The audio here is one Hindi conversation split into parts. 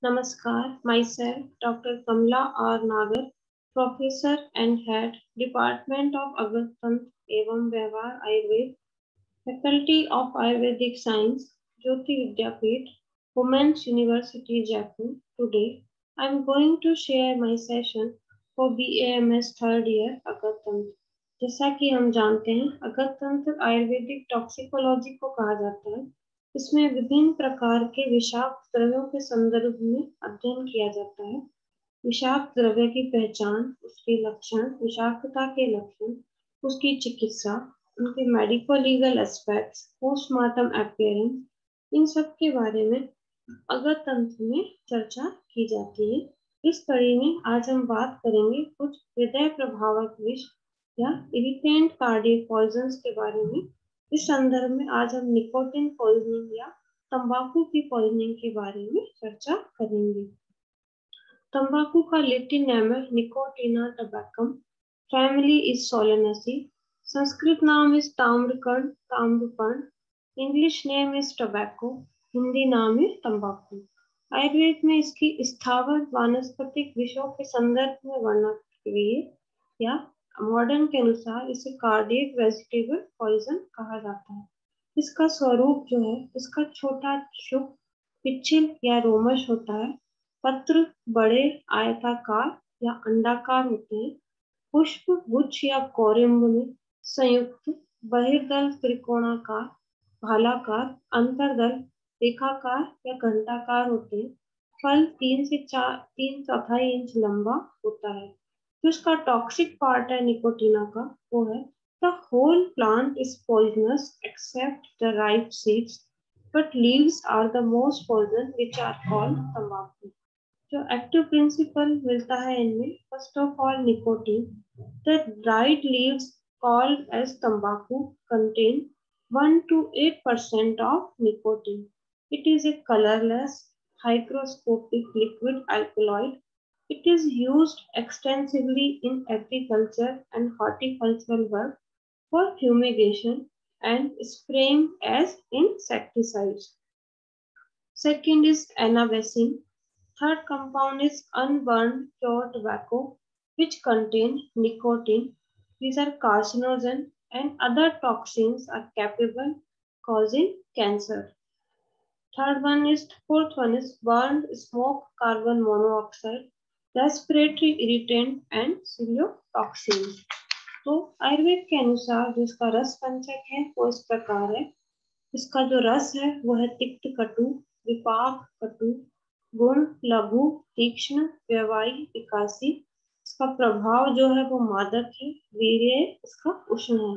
Namaskar, myself Dr. Kamla R. Nagar, Professor and Head, Department of Agartanta एवं व्यवहार Ayurveda, Faculty of Ayurvedic Science, Jyoti Vidyapeeth, Women's University, Jaipur. Today, I am going to share my session for BAMS third year अगरतंत्र। जैसा कि हम जानते हैं, अगरतंत्र आयुर्वेदिक टॉक्सिकोलॉजी को कहा जाता है। इसमें विभिन्न प्रकार के विषाक्त द्रव्यों के संदर्भ में अध्ययन किया जाता है। विषाक्त द्रव्य की पहचान, उसके लक्षण, विषाक्तता के लक्षण, उसकी चिकित्सा, उनके medico legal aspects, postmortem appearance, इन सब के बारे में अगरतंत्र में चर्चा की जाती है। इस कड़ी में आज हम बात करेंगे कुछ हृदय प्रभावक विष या इरिटेंट कार्डियक पॉइजन्स के बारे में। इस संदर्भ में आज हम निकोटिन पॉइजनिंग या तंबाकू की पॉइजनिंग के बारे में चर्चा करेंगे। तंबाकू का लैटिन नाम है निकोटिना टबैकम, फैमिली इज सोलेनेसी, संस्कृत नाम इज ताम्रकर्ण, ताम्रपर्ण, English name is tobacco, Hindi नाम है तंबाकू। आयुर्वेद में इसकी स्थावर वानस्पतिक विषयों के संदर्भ में वर्णन की गई है, या मॉडर्न के अनुसार इसे कार्डियक वेजिटेबल पॉइजन कहा जाता है। इसका स्वरूप जो है, इसका छोटा शुभ पिच्छिल या रोमश होता है। पत्र बड़े आयताकार या अंडाकार होते हैं। पुष्प गुच्छ या कौरिम्ब में संयुक्त, बहिर्दल त्रिकोणाकार, भालाकार, अंतर्दल रेखाकार या घंटाकार होते हैं। फल 3 से 3/4 इंच लंबा होता है। जो इसका टॉक्सिक पार्ट है निकोटिना का, वो है the whole plant is poisonous except the ripe seeds, but leaves are the most poison which are called tambaku. जो एक्टिव प्रिंसिपल मिलता है इनमें, first of all nicotine. The dried leaves called as tambaku contain 1 to 8% of nicotine. It is a colorless, hygroscopic liquid alkaloid. It is used extensively in agriculture and horticultural work for fumigation and spraying as insecticides. Second is anabasine. Third compound is unburned pure tobacco, which contain nicotine. These are carcinogen and other toxins are capable causing cancer. Fourth one is burned smoke carbon monoxide, respiratory irritant and ciliatoxin. तो आयुर्वेद के अनुसार जो इसका रस पंचक है वो इस प्रकार है। इसका जो रस है वो है तिक्त कटु, विपाक कटु, गुण लघु, तीक्ष्ण, व्यवायी, विकासी। इसका प्रभाव जो है वो मादक है, वीर्य इसका उष्ण है।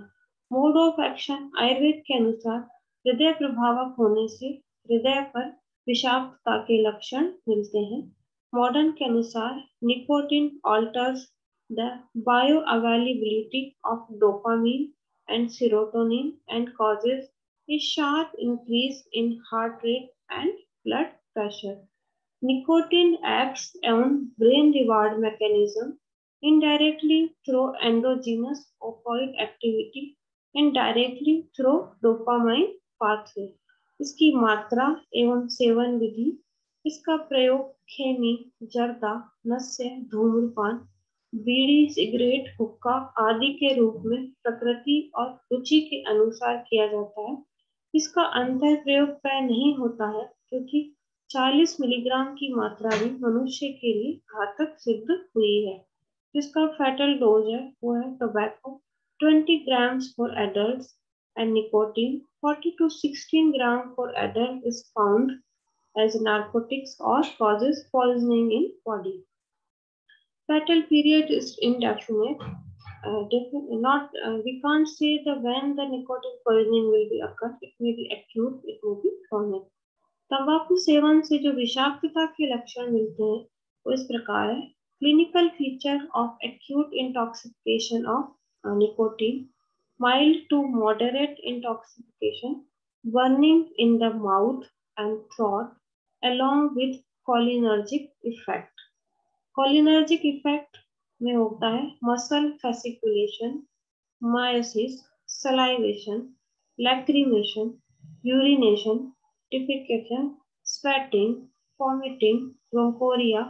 मोड ऑफ एक्शन आयुर्वेद के अनुसार हृदय प्रभावक होने से हृदय पर विषाक्तता के लक्षण मिलते हैं। मॉडर्न के अनुसार nicotine alters the bioavailability of dopamine and serotonin and causes a sharp increase in heart rate and blood pressure. Nicotine acts on brain reward mechanism indirectly through endogenous opioid activity and directly through dopamine pathway. इसकी मात्रा एवं सेवन विधि, इसका प्रयोग खैनी, जर्दा, नस्य, धूम्रपान, बीड़ी, सिगरेट, हुक्का आदि के रूप में प्रकृति और रुचि के अनुसार किया जाता है। इसका अंतर प्रयोग प्राय नहीं होता है, क्योंकि 40 मिलीग्राम की मात्रा भी मनुष्य के लिए घातक सिद्ध हुई है। जिसका फैटल डोज है वो है tobacco 20 grams for adults and nicotine 40 to 16 grams for adult is found as narcotics or causes poisoning in body. Fatal period is indefinite. We can't say when the nicotine poisoning will be occur. It may be acute, it may be chronic. तंबाकू सेवन से जो विषाक्तता के लक्षण मिलते हैं वो इस प्रकार है। Clinical feature of acute intoxication of nicotine, mild to moderate intoxication, burning in the mouth and throat, along with cholinergic effect. Cholinergic effect में होता है muscle fasciculation, miosis, salivation, lacrimation, urination, defecation, sweating, vomiting, bronchoria,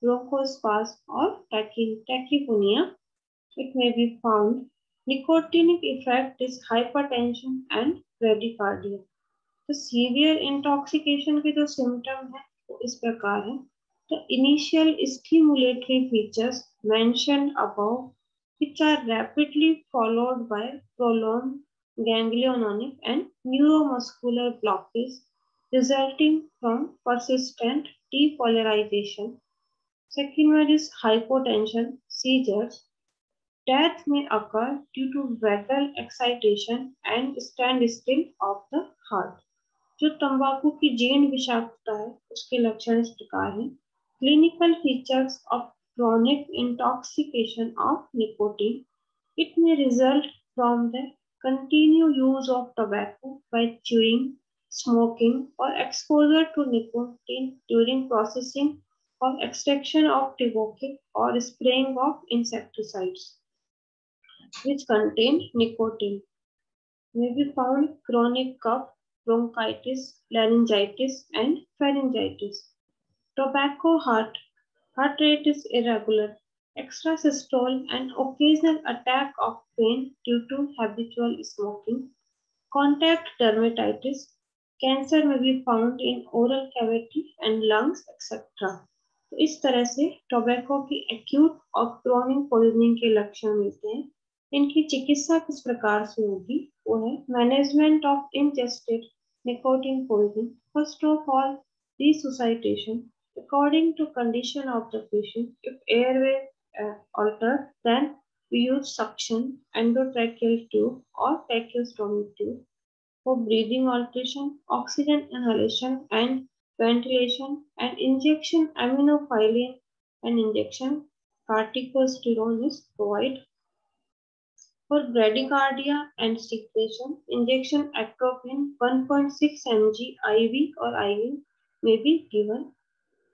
bronchospasm, or tachypnea. It may be found. Nicotinic effect is hypertension and bradycardia. तो सीवियर इंटॉक्सिकेशन के जो सिम्टम है वो इस प्रकार है. The initial stimulatory features mentioned above, which are rapidly followed by prolonged ganglionic and neuromuscular blockage resulting from persistent depolarization. Second one is hypotension, seizures. Death may occur due to vagal excitation and standstill of the heart. जो तंबाकू की जीर्ण विषाक्तता है उसके लक्षण इस प्रकार हैं. Clinical features of chronic intoxication of nicotine. It may result from the continued use of tobacco by chewing, smoking, or exposure to nicotine during processing or extraction of tobacco or spraying of insecticides which contain nicotine. May be found chronic cough, bronchitis, laryngitis, and pharyngitis. Tobacco heart rate is irregular, extrasystole and occasional attack of pain due to habitual smoking. Contact dermatitis, cancer may be found in oral cavity and lungs, etc. तो इस तरह से टोबैको की एक्यूट और क्रोनिक पॉइजनिंग के लक्षण मिलते हैं. इनकी चिकित्सा किस प्रकार से होगी वो है management of ingested nicotine poison. First of all resuscitation according to condition of the patient. If airway altered, then we use suction, endotracheal tube or tracheostomy tube. For breathing alteration, oxygen inhalation and ventilation and injection aminophylline and injection corticosteroid is provided. For bradycardia and secretion, injection atropine 1.6 mg IV or IV may be given.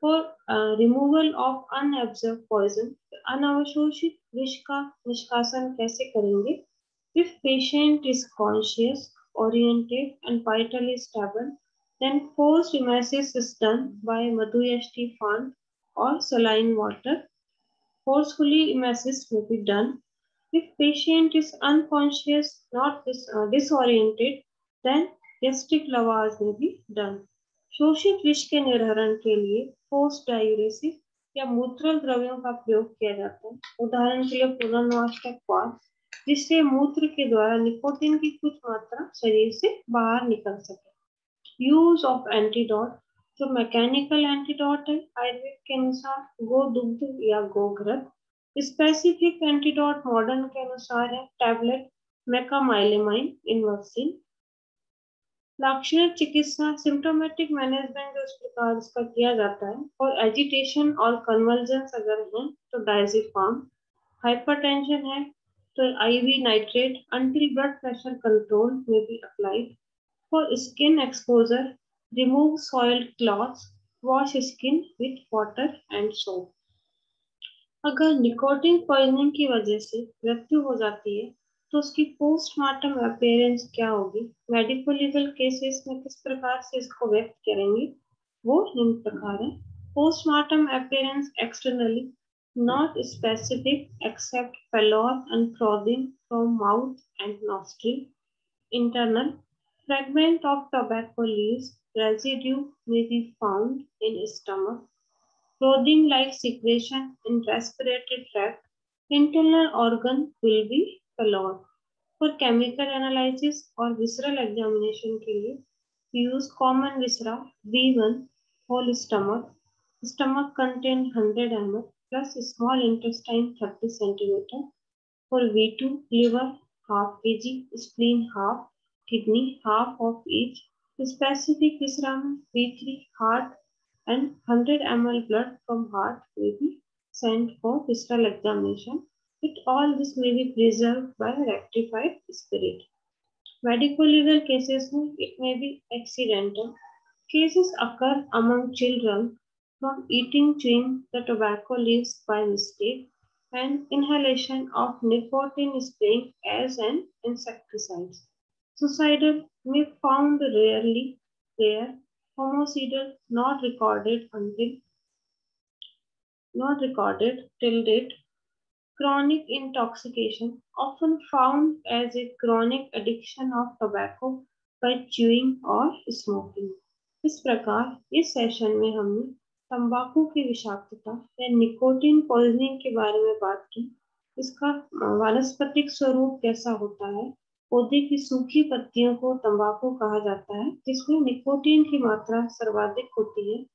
For removal of unabsorbed poison, अनावशोषित विष का निष्कासन कैसे करेंगे? If patient is conscious, oriented and vitally stable, then forced emesis is done by Madhuyashti fund or saline water. Forcefully emesis may be done. If patient is unconscious, not disoriented, then gastric lavage may be done. शोषित विष के निर्धारण के लिए पोस्ट डायूरेसिस या मूत्रल द्रव्यों का प्रयोग किया जाता है. उदाहरण के लिए पुनर्वास क्वास, जिससे मूत्र के द्वारा निकोटिन की कुछ मात्रा शरीर से बाहर निकल सके. यूज ऑफ एंटीडोट, जो मैकेनिकल एंटीडोट है आयुर्वेद के अनुसार गोदुग्ध या गोघृत. स्पेसिफिक एंटीडोट मॉडर्न के अनुसार है टैबलेट मेकामाइलेमाइन इन वैक्सीन. लाक्षणिक चिकित्सा सिम्टोमेटिक मैनेजमेंट जो इस प्रकार इसका किया जाता है. और एजिटेशन और कन्वर्जेंस अगर है तो डायजिफार्म. हाइपरटेंशन है तो IV nitrate until blood pressure control may be applied. For skin exposure, remove soiled cloths, wash skin with water and soap. अगर निकोटिन पॉइजनिंग की वजह से मृत्यु हो जाती है तो उसकी पोस्टमार्टम अपीयरेंस क्या होगी? मेडिको लीगल केसेस में किस प्रकार से इसको व्यक्त करेंगे वो निम्न प्रकार है. Postmortem appearance externally not specific except pallor and frothing from mouth and nostril. Internal, fragment of tobacco leaves residue may be found in stomach. Frothing like secretion in respiratory tract. Internal organ will be pallor. For chemical analysis or visceral examination के लिए we use common viscera V1 whole stomach. Stomach contain 100 ml plus small intestine 30 centimeter. For V2 liver half kg, spleen half, kidney half of each. Specific viscera में V3 heart and 100 ml blood from heart will be sent for visceral examination. It all this may be preserved by rectified spirit. Medical legal cases में it may be accidental. Cases occur among children from eating chewing the tobacco leaves by mistake and inhalation of nicotine spraying as an insecticide. Suicidal may found rare homicidal, not recorded till date. Chronic intoxication, often found as a chronic addiction of tobacco by chewing or smoking. इस प्रकार इस सेशन में हमने तंबाकू की विषाक्तता या निकोटीन पॉइजनिंग के बारे में बात की। इसका वानस्पतिक स्वरूप कैसा होता है। पौधे की सूखी पत्तियों को तंबाकू कहा जाता है, जिसमें निकोटीन की मात्रा सर्वाधिक होती है।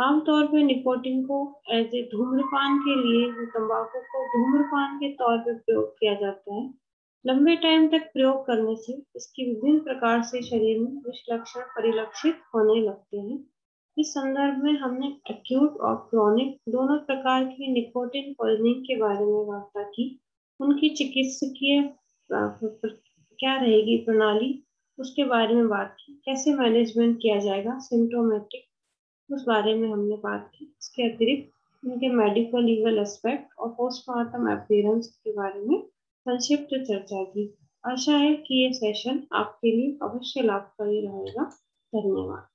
आमतौर पर निकोटीन को एज ए धूम्रपान के लिए तंबाकू को धूम्रपान के तौर पर प्रयोग किया जाता है। लंबे टाइम तक प्रयोग करने से इसकी विभिन्न प्रकार से शरीर में विषलक्षण परिलक्षित होने लगते हैं। इस संदर्भ में हमने एक्यूट और क्रॉनिक दोनों प्रकार की निकोटीन पॉइजनिंग के बारे में वार्ता की। उनकी चिकित्सकीय क्या रहेगी प्रणाली, उसके बारे में बात की। कैसे मैनेजमेंट किया जाएगा, सिम्टोमेटिक, उस बारे में हमने बात की। इसके अतिरिक्त उनके मेडिकल लीगल एस्पेक्ट और पोस्टमार्टम अपीयरेंस के बारे में संक्षिप्त चर्चा की। आशा है कि ये सेशन आपके लिए अवश्य लाभकारी रहेगा। धन्यवाद।